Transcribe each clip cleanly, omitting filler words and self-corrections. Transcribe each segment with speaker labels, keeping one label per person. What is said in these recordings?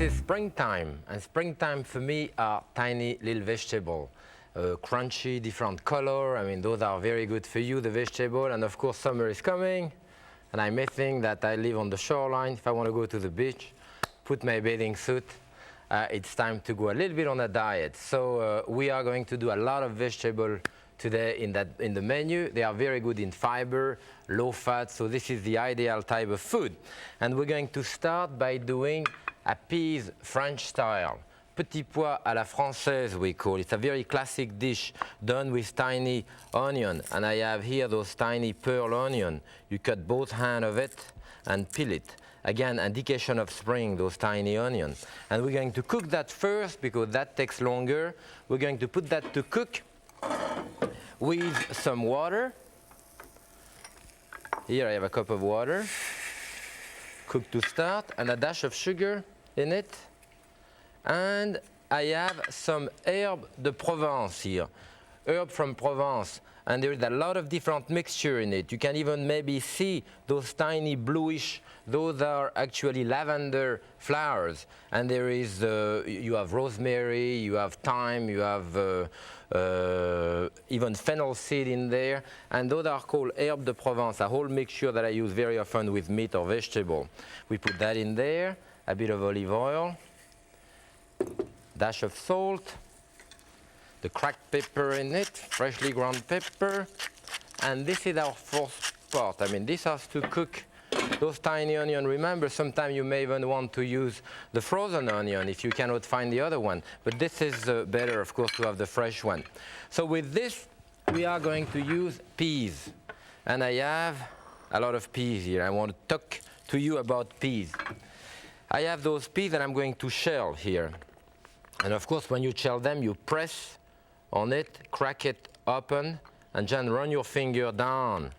Speaker 1: this is springtime, and springtime for me are tiny little vegetables. Crunchy, different color. I mean, those are very good for you, the vegetable. And of course, summer is coming, and I may think that I live on the shoreline. If I want to go to the beach, put my bathing suit, it's time to go a little bit on a diet. So we are going to do a lot of vegetable today in the menu. They are very good in fiber, low fat, so this is the ideal type of food. And we're going to start by doing a peas French style. Petits pois à la francaise, we call it. It's a very classic dish done with tiny onion. And I have here those tiny pearl onion. You cut both hands of it and peel it. Again, indication of spring, those tiny onions. And we're going to cook that first because that takes longer. We're going to put that to cook with some water. Here I have a cup of water. Cook to start, and a dash of sugar in it. And I have some herb de Provence here, herb from Provence, and there is a lot of different mixture in it. You can even maybe see those tiny bluish, those are actually lavender flowers. And there is, you have rosemary, you have thyme, you have even fennel seed in there, and those are called herb de Provence, a whole mixture that I use very often with meat or vegetable. We put that in there, a bit of olive oil, dash of salt, the cracked pepper in it, freshly ground pepper, and this is our fourth part. I mean, this has to cook those tiny onions. Remember, sometimes you may even want to use the frozen onion if you cannot find the other one, but this is better, of course, to have the fresh one. So with this, we are going to use peas, and I have a lot of peas here. I want to talk to you about peas. I have those peas that I'm going to shell here. And of course, when you shell them, you press on it, crack it open, and then run your finger down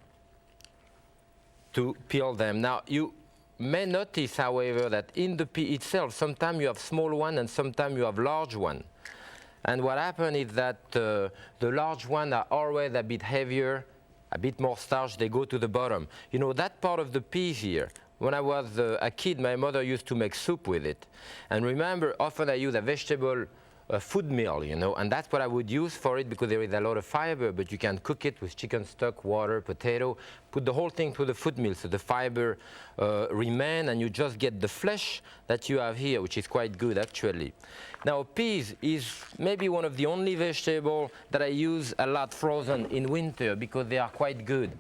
Speaker 1: to peel them. Now, you may notice, however, that in the pea itself, sometimes you have small one and sometimes you have large one. And what happens is that the large ones are always a bit heavier, a bit more starch, they go to the bottom. You know, that part of the peas here, when I was a kid, my mother used to make soup with it. And remember, often I use a vegetable food meal, you know, and that's what I would use for it because there is a lot of fiber, but you can cook it with chicken stock, water, potato, put the whole thing through the food meal so the fiber remain and you just get the flesh that you have here, which is quite good actually. Now, peas is maybe one of the only vegetables that I use a lot frozen in winter because they are quite good.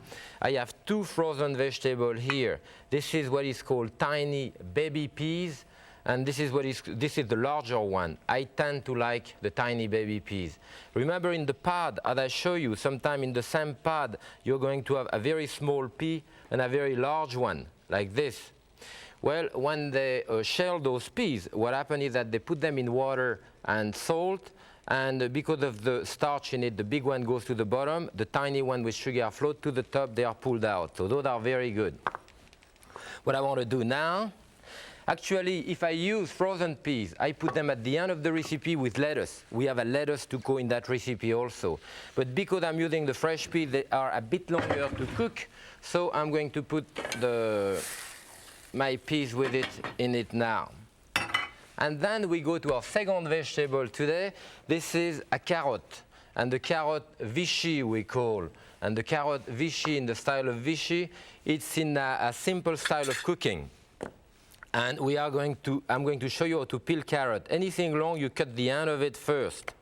Speaker 1: I have two frozen vegetables here. This is what is called tiny baby peas, and this is the larger one. I tend to like the tiny baby peas. Remember, in the pod, as I show you, sometime in the same pod, you're going to have a very small pea and a very large one, like this. Well, when they shell those peas, what happens is that they put them in water and salt, and because of the starch in it, the big one goes to the bottom, the tiny one with sugar float to the top, they are pulled out. So those are very good. What I want to do now, actually, if I use frozen peas, I put them at the end of the recipe with lettuce. We have a lettuce to go in that recipe also. But because I'm using the fresh peas, they are a bit longer to cook, so I'm going to put my peas with it in it now. And then we go to our second vegetable today. This is a carrot, and the carrot vichy we call. And the carrot vichy, in the style of vichy, it's in a simple style of cooking. And I'm going to show you how to peel carrot. Anything long, you cut the end of it first.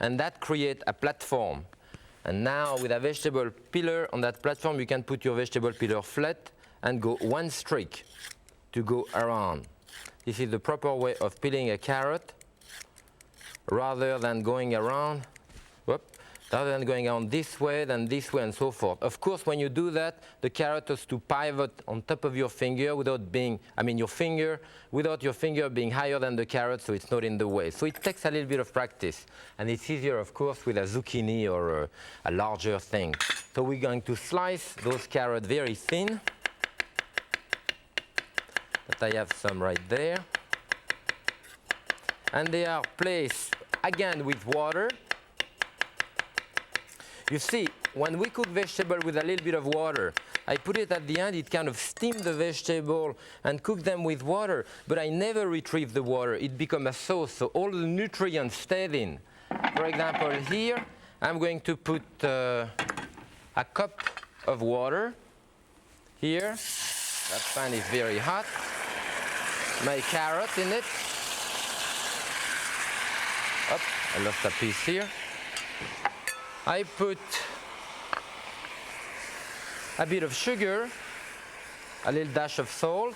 Speaker 1: And that creates a platform. And now with a vegetable peeler on that platform, you can put your vegetable peeler flat and go one streak to go around. This is the proper way of peeling a carrot rather than going around. Rather than going on this way, then this way, and so forth. Of course, when you do that, the carrot has to pivot on top of your finger without being, without your finger being higher than the carrot, so it's not in the way. So it takes a little bit of practice. And it's easier, of course, with a zucchini or a larger thing. So we're going to slice those carrots very thin. But I have some right there. And they are placed, again, with water. You see, when we cook vegetable with a little bit of water, I put it at the end, it kind of steamed the vegetable and cooked them with water, but I never retrieved the water. It became a sauce, so all the nutrients stayed in. For example, here, I'm going to put a cup of water. Here, that pan is very hot. My carrot in it. Up, I lost a piece here. I put a bit of sugar, a little dash of salt,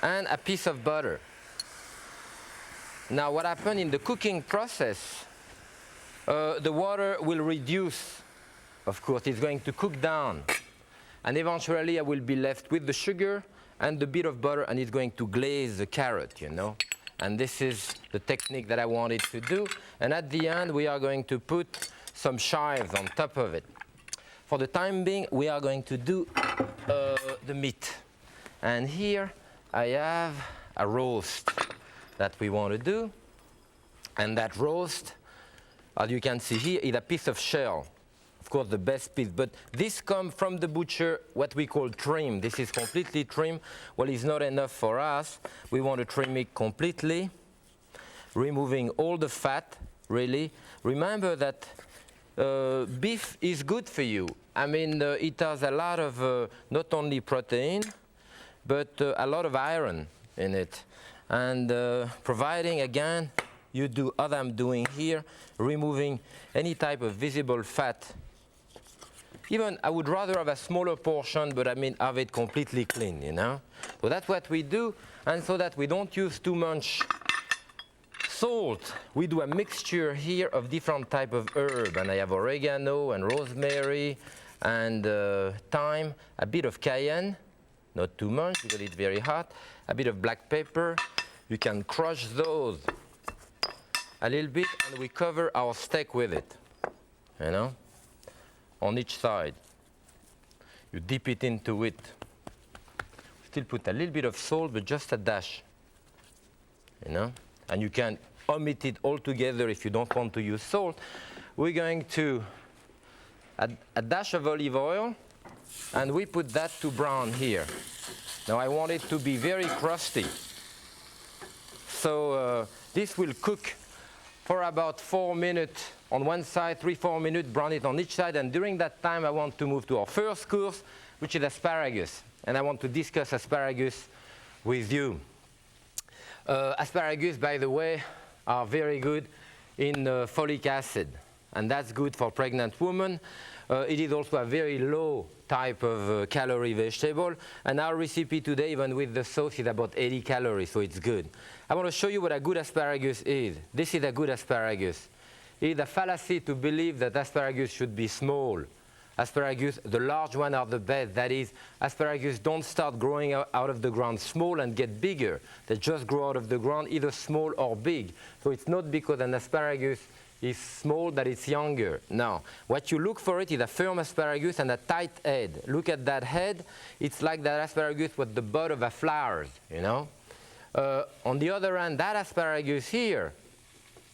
Speaker 1: and a piece of butter. Now what happened in the cooking process, the water will reduce. Of course, it's going to cook down. And eventually I will be left with the sugar and the bit of butter, and it's going to glaze the carrot, you know. And this is the technique that I wanted to do. And at the end, we are going to put some chives on top of it. For the time being, we are going to do the meat. And here I have a roast that we want to do. And that roast, as you can see here, is a piece of shell. Of course, the best piece. But this comes from the butcher, what we call trim. This is completely trim. Well, it's not enough for us. We want to trim it completely, removing all the fat, really. Remember that beef is good for you. I mean, it has a lot of not only protein, but a lot of iron in it. And providing, again, you do what I'm doing here, removing any type of visible fat. Even I would rather have a smaller portion, but I mean have it completely clean, you know. So that's what we do, and so that we don't use too much salt, we do a mixture here of different type of herb, and I have oregano and rosemary and thyme, a bit of cayenne, not too much because it's very hot, a bit of black pepper. You can crush those a little bit, and we cover our steak with it, you know, on each side. You dip it into it. Still put a little bit of salt, but just a dash, you know, and you can omit it altogether if you don't want to use salt. We're going to add a dash of olive oil, and we put that to brown here. Now I want it to be very crusty. So this will cook for about 4 minutes on one side, 3-4 minutes, brown it on each side, and during that time I want to move to our first course, which is asparagus. And I want to discuss asparagus with you. Asparagus, by the way, are very good in folic acid, and that's good for pregnant women. It is also a very low type of calorie vegetable, and our recipe today, even with the sauce, is about 80 calories, so it's good. I want to show you what a good asparagus is. This is a good asparagus. It is a fallacy to believe that asparagus should be small. Asparagus, the large ones are the best. That is, asparagus don't start growing out of the ground small and get bigger. They just grow out of the ground either small or big. So it's not because an asparagus is small that it's younger. No. What you look for it is a firm asparagus and a tight head. Look at that head. It's like that asparagus with the bud of a flower, you know. On the other hand, that asparagus here,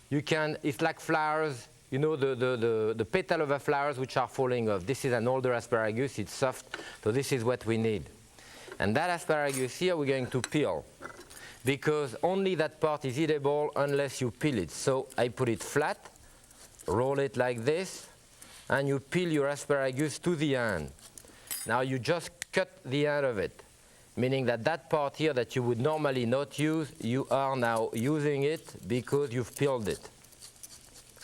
Speaker 1: it's like flowers, you know, the petal of a flowers which are falling off. This is an older asparagus, it's soft, so this is what we need. And that asparagus here we're going to peel, because only that part is eatable unless you peel it. So I put it flat, roll it like this, and you peel your asparagus to the end. Now you just cut the end of it, meaning that that part here that you would normally not use, you are now using it because you've peeled it.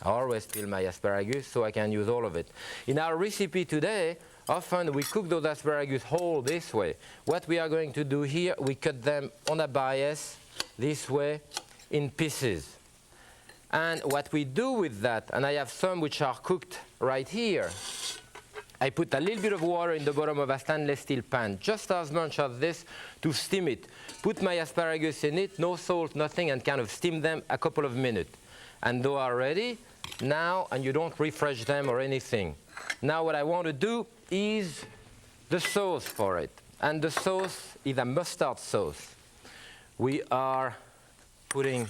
Speaker 1: I always peel my asparagus so I can use all of it. In our recipe today, often we cook those asparagus whole this way. What we are going to do here, we cut them on a bias this way in pieces. And what we do with that, and I have some which are cooked right here, I put a little bit of water in the bottom of a stainless steel pan, just as much as this, to steam it. Put my asparagus in it, no salt, nothing, and kind of steam them a couple of minutes. And they are ready now, and you don't refresh them or anything. Now what I want to do is the sauce for it. And the sauce is a mustard sauce. We are putting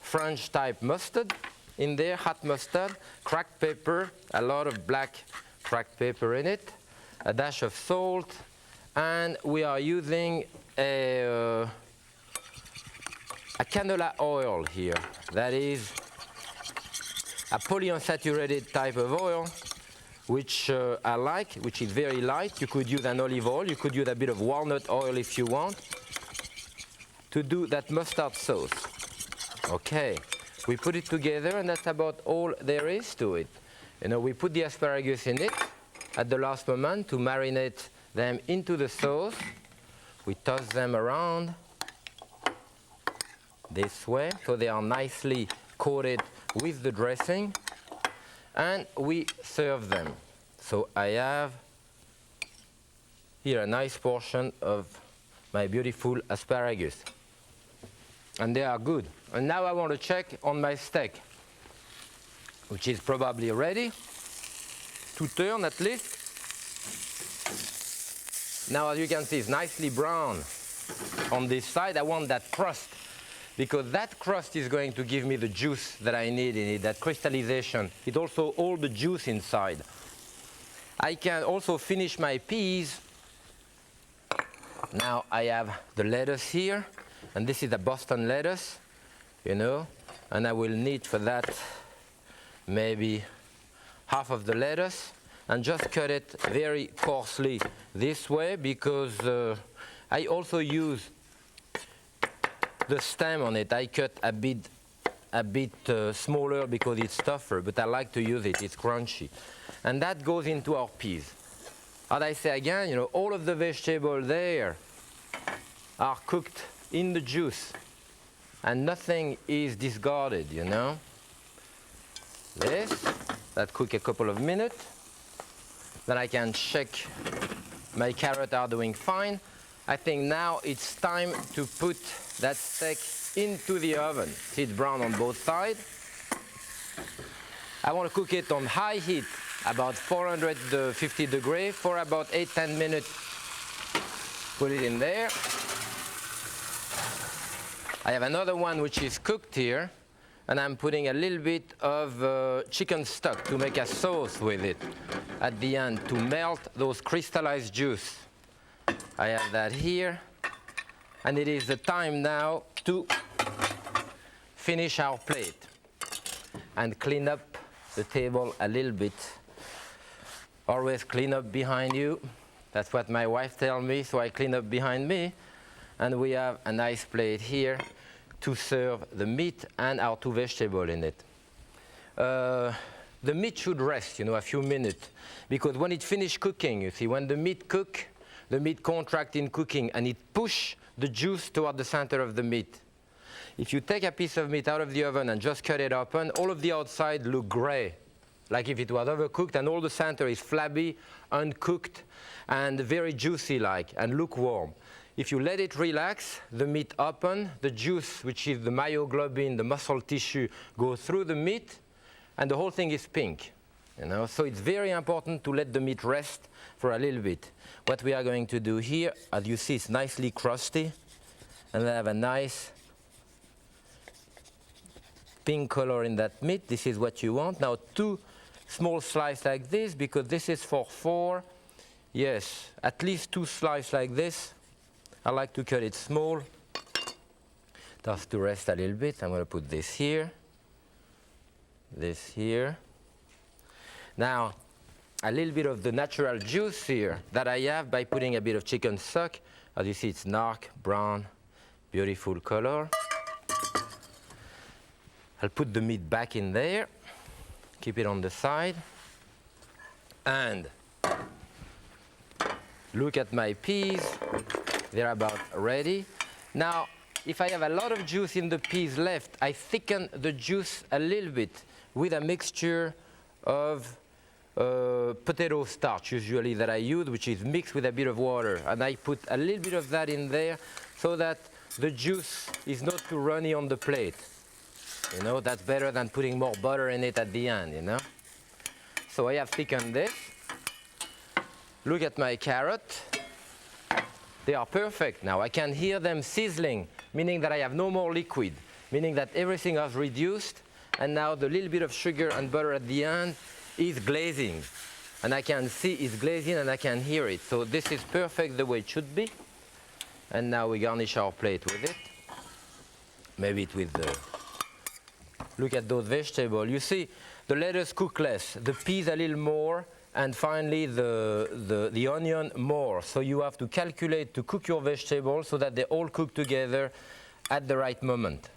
Speaker 1: French type mustard in there, hot mustard, cracked pepper, a lot of black cracked pepper in it, a dash of salt, and we are using a canola oil here. That is a polyunsaturated type of oil, which I like, which is very light. You could use an olive oil. You could use a bit of walnut oil if you want to do that mustard sauce. Okay, we put it together, and that's about all there is to it. You know, we put the asparagus in it at the last moment to marinate them into the sauce. We toss them around this way so they are nicely coated with the dressing, and we serve them. So I have here a nice portion of my beautiful asparagus, and they are good. And now I want to check on my steak, which is probably ready to turn at least. Now, as you can see, it's nicely brown on this side. I want that crust, because that crust is going to give me the juice that I need in it, that crystallization. It also all the juice inside. I can also finish my peas. Now I have the lettuce here, and this is a Boston lettuce, you know, and I will need for that maybe half of the lettuce, and just cut it very coarsely this way, because I also use the stem on it. I cut a bit smaller because it's tougher, but I like to use it. It's crunchy. And that goes into our peas. As I say again, you know, all of the vegetables there are cooked in the juice, and nothing is discarded, you know. That cook a couple of minutes. Then I can check my carrots are doing fine. I think now it's time to put that steak into the oven. See, it's brown on both sides. I want to cook it on high heat, about 450 degrees, for about 8-10 minutes. Put it in there. I have another one which is cooked here, and I'm putting a little bit of chicken stock to make a sauce with it at the end to melt those crystallized juice. I have that here, and it is the time now to finish our plate and clean up the table a little bit. Always clean up behind you. That's what my wife tells me, so I clean up behind me. And we have a nice plate here to serve the meat and our two vegetables in it. The meat should rest, you know, a few minutes, because when it finishes cooking, you see, when the meat cooks, the meat contracts in cooking, and it pushes the juice toward the center of the meat. If you take a piece of meat out of the oven and just cut it open, all of the outside look gray, like if it was overcooked, and all the center is flabby, uncooked, and very juicy-like, and lukewarm. If you let it relax, the meat open, the juice, which is the myoglobin, the muscle tissue, goes through the meat, and the whole thing is pink. You know? So it's very important to let the meat rest for a little bit. What we are going to do here, as you see, it's nicely crusty, and I have a nice pink color in that meat. This is what you want. Now, 2 small slices like this, because this is for 4. Yes, at least 2 slices like this. I like to cut it small. Just to rest a little bit, I'm going to put this here. This here. Now, a little bit of the natural juice here that I have by putting a bit of chicken stock. As you see, it's dark, brown, beautiful color. I'll put the meat back in there. Keep it on the side. And look at my peas. They're about ready. Now, if I have a lot of juice in the peas left, I thicken the juice a little bit with a mixture of potato starch, usually, that I use, which is mixed with a bit of water. And I put a little bit of that in there so that the juice is not too runny on the plate. You know, that's better than putting more butter in it at the end, you know. So I have thickened this. Look at my carrot. They are perfect now. I can hear them sizzling, meaning that I have no more liquid, meaning that everything has reduced, and now the little bit of sugar and butter at the end is glazing. and I can see it's glazing and I can hear it. So this is perfect the way it should be. And now we garnish our plate with it. Maybe it with the... Look at those vegetables. You see, the lettuce cook less, the peas a little more, and finally the onion more. So you have to calculate to cook your vegetables so that they all cook together at the right moment.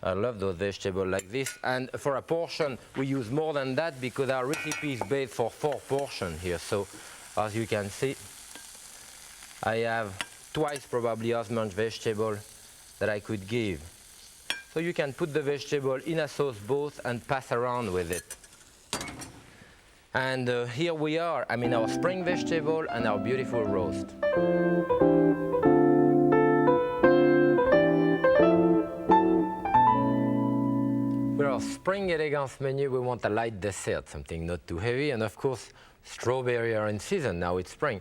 Speaker 1: I love those vegetables like this. And for a portion, we use more than that because our recipe is based for 4 portions here. So as you can see, I have twice probably as much vegetable that I could give. So you can put the vegetable in a sauce both and pass around with it. And here we are, I mean our spring vegetable and our beautiful roast. With our spring elegance menu, we want a light dessert, something not too heavy, and of course, strawberries are in season, now it's spring.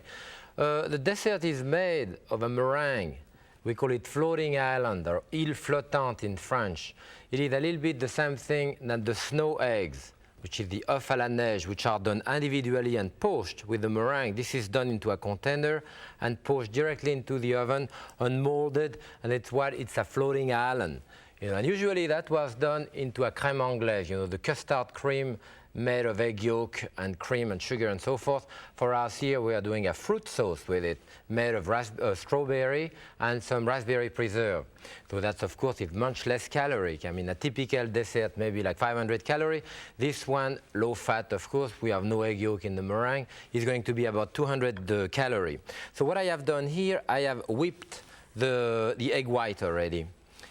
Speaker 1: The dessert is made of a meringue. We call it floating island, or île flottante in French. It is a little bit the same thing than the snow eggs, which is the œuf à la neige, which are done individually and poached with the meringue. This is done into a container and poached directly into the oven, unmolded, and it's a floating island. You know, and usually that was done into a crème anglaise, you know, the custard cream made of egg yolk and cream and sugar and so forth. For us here, we are doing a fruit sauce with it, made of strawberry and some raspberry preserve. So that's, of course, it's much less caloric. I mean, a typical dessert, maybe like 500 calories. This one, low fat, of course. We have no egg yolk in the meringue. It's going to be about 200 calories. So what I have done here, I have whipped the egg white already.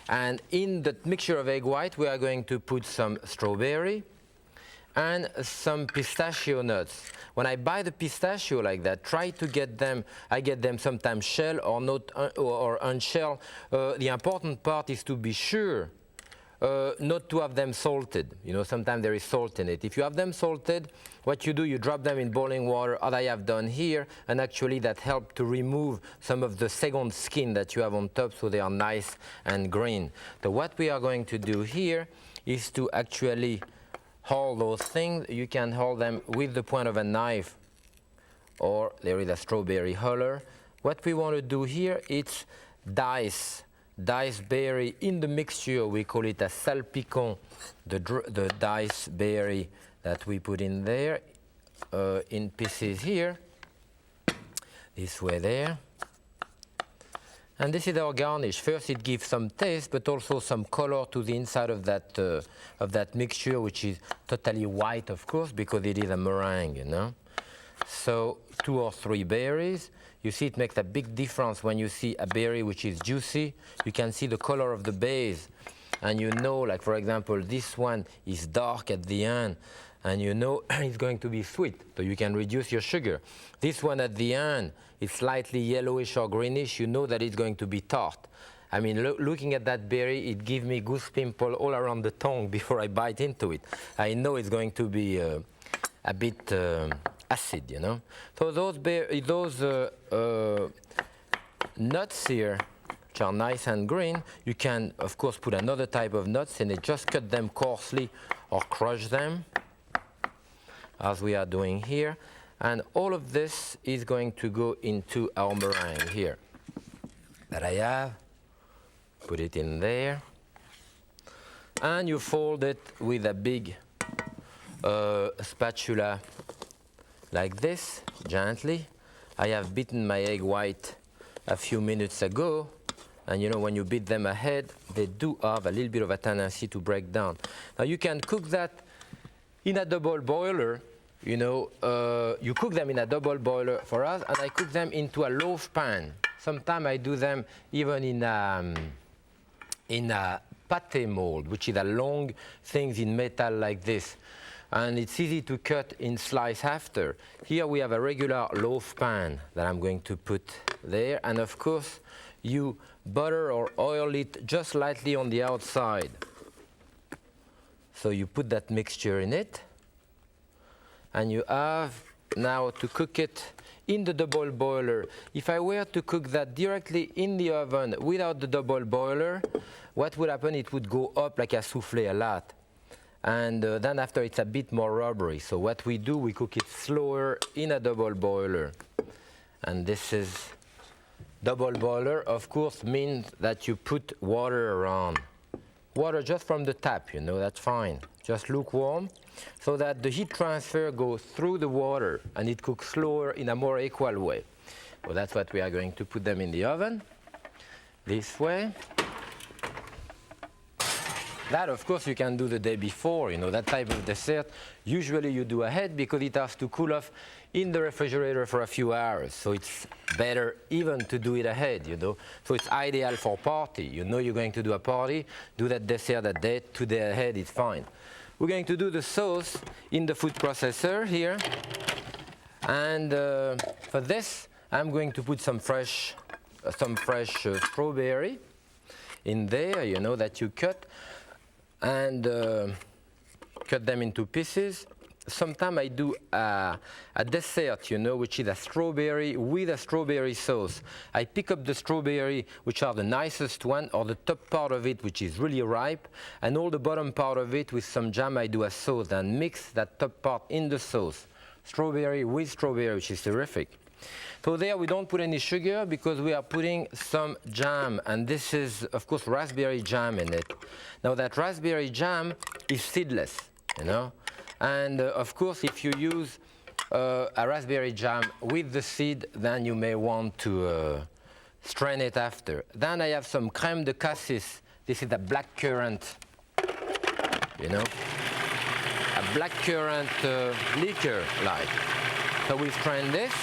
Speaker 1: And in the mixture of egg white, we are going to put some strawberry and some pistachio nuts. When I buy the pistachio like that, try to get them, I get them sometimes shell or not or unshell. The important part is to be sure not to have them salted. You know, sometimes there is salt in it. If you have them salted, what you do, you drop them in boiling water, as I have done here, and actually that helps to remove some of the second skin that you have on top so they are nice and green. So what we are going to do here is to actually hold those things. You can hold them with the point of a knife, or there is a strawberry huller. What we want to do here is diced berry in the mixture. We call it a salpicon, the diced berry that we put in there in pieces here, this way there. And this is our garnish. First, it gives some taste, but also some color to the inside of that mixture, which is totally white, of course, because it is a meringue, you know. So 2 or 3 berries. You see, it makes a big difference when you see a berry which is juicy. You can see the color of the base, and you know, like for example, this one is dark at the end, and you know it's going to be sweet, so you can reduce your sugar. This one at the end is slightly yellowish or greenish. You know that it's going to be tart. I mean, looking at that berry, it gives me goose pimple all around the tongue before I bite into it. I know it's going to be a bit acid, you know. So those nuts here, which are nice and green, you can, of course, put another type of nuts in it. Just cut them coarsely or crush them, as we are doing here. And all of this is going to go into our meringue here that I have. Put it in there. And you fold it with a big spatula like this, gently. I have beaten my egg white a few minutes ago. And you know, when you beat them ahead, they do have a little bit of a tendency to break down. Now you can cook that in a double boiler. You know, you cook them in a double boiler for us, and I cook them into a loaf pan. Sometimes I do them even in a pâté mold, which is a long things in metal like this. And it's easy to cut in slice after. Here we have a regular loaf pan that I'm going to put there. And of course, you butter or oil it just lightly on the outside. So you put that mixture in it. And you have now to cook it in the double boiler. If I were to cook that directly in the oven without the double boiler, what would happen? It would go up like a soufflé a lot. And then after it's a bit more rubbery. So what we do, we cook it slower in a double boiler. And this is double boiler, of course, means that you put water around. Water just from the tap, you know, that's fine. Just lukewarm, so that the heat transfer goes through the water and it cooks slower in a more equal way. So that's what we are going to put them in the oven, this way. That, of course, you can do the day before, you know, that type of dessert. Usually you do ahead because it has to cool off in the refrigerator for a few hours. So it's better even to do it ahead, you know. So it's ideal for party. You know you're going to do a party, do that dessert that day, 2 days ahead, it's fine. We're going to do the sauce in the food processor here. And for this, I'm going to put some fresh strawberry in there, you know, that you cut. And cut them into pieces. Sometimes I do a dessert, you know, which is a strawberry with a strawberry sauce. I pick up the strawberry, which are the nicest one, or the top part of it, which is really ripe, and all the bottom part of it with some jam. I do a sauce and mix that top part in the sauce. Strawberry with strawberry, which is terrific. So there we don't put any sugar because we are putting some jam, and this is, of course, raspberry jam in it. Now that raspberry jam is seedless, you know, and of course if you use a raspberry jam with the seed, then you may want to strain it after. Then I have some crème de cassis. This is a black currant, you know, a black currant liquor like. So we strain this.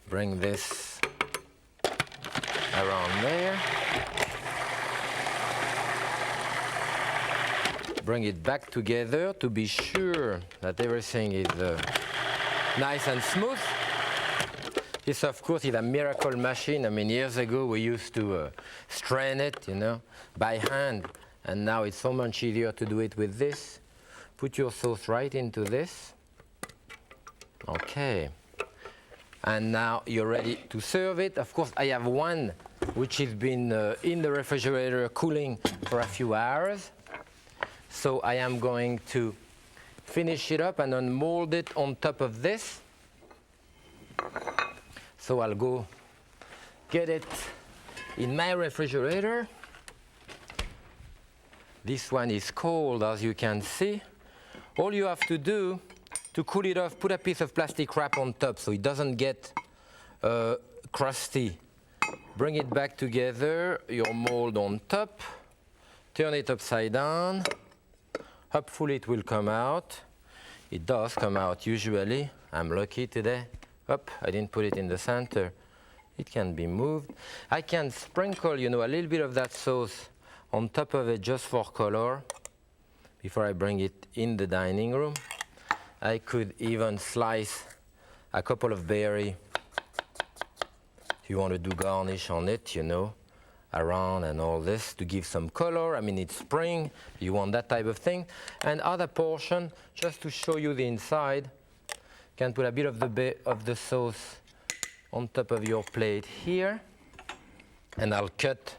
Speaker 1: Bring this around there. Bring it back together to be sure that everything is nice and smooth. This, of course, is a miracle machine. I mean, years ago we used to strain it, you know, by hand, and now it's so much easier to do it with this. Put your sauce right into this. Okay. And now you're ready to serve it. Of course, I have one which has been in the refrigerator cooling for a few hours. So I am going to finish it up and unmold it on top of this. So I'll go get it in my refrigerator. This one is cold, as you can see. All you have to do to cool it off, put a piece of plastic wrap on top so it doesn't get crusty. Bring it back together, your mold on top, turn it upside down. Hopefully it will come out. It does come out usually. I'm lucky today. Up, I didn't put it in the center. It can be moved. I can sprinkle, you know, a little bit of that sauce on top of it just for color before I bring it in the dining room. I could even slice a couple of berries if you want to do garnish on it, you know, around and all this to give some color. I mean, it's spring, you want that type of thing. And other portion, just to show you the inside, you can put a bit of the sauce on top of your plate here. And I'll cut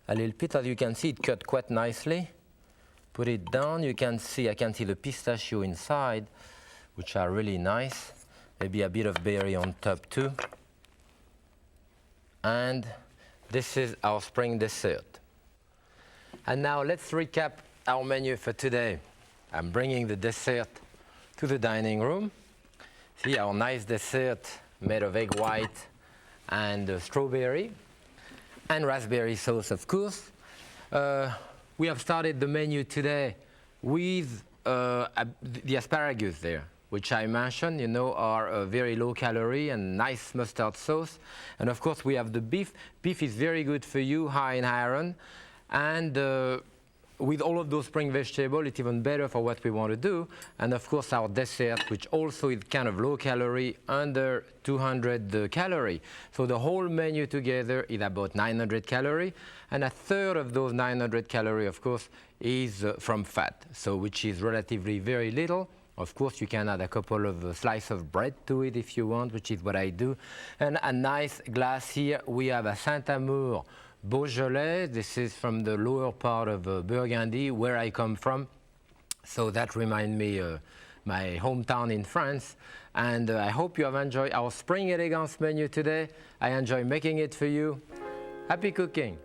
Speaker 1: a little bit. As you can see, it cut quite nicely. Put it down, I can see the pistachio inside, which are really nice. Maybe a bit of berry on top too. And this is our spring dessert. And now let's recap our menu for today. I'm bringing the dessert to the dining room. See our nice dessert made of egg white and strawberry and raspberry sauce, of course. We have started the menu today with the asparagus there, which I mentioned, you know, are very low calorie and nice mustard sauce. And of course, we have the beef. Beef is very good for you, high in iron. And with all of those spring vegetables, it's even better for what we want to do. And of course, our dessert, which also is kind of low calorie, under 200 calorie. So the whole menu together is about 900 calorie. And a third of those 900 calorie, of course, is from fat, so which is relatively very little. Of course, you can add a couple of slices of bread to it if you want, which is what I do. And a nice glass here. We have a Saint-Amour Beaujolais. This is from the lower part of Burgundy, where I come from. So that reminds me my hometown in France. And I hope you have enjoyed our Spring Elegance menu today. I enjoy making it for you. Happy cooking!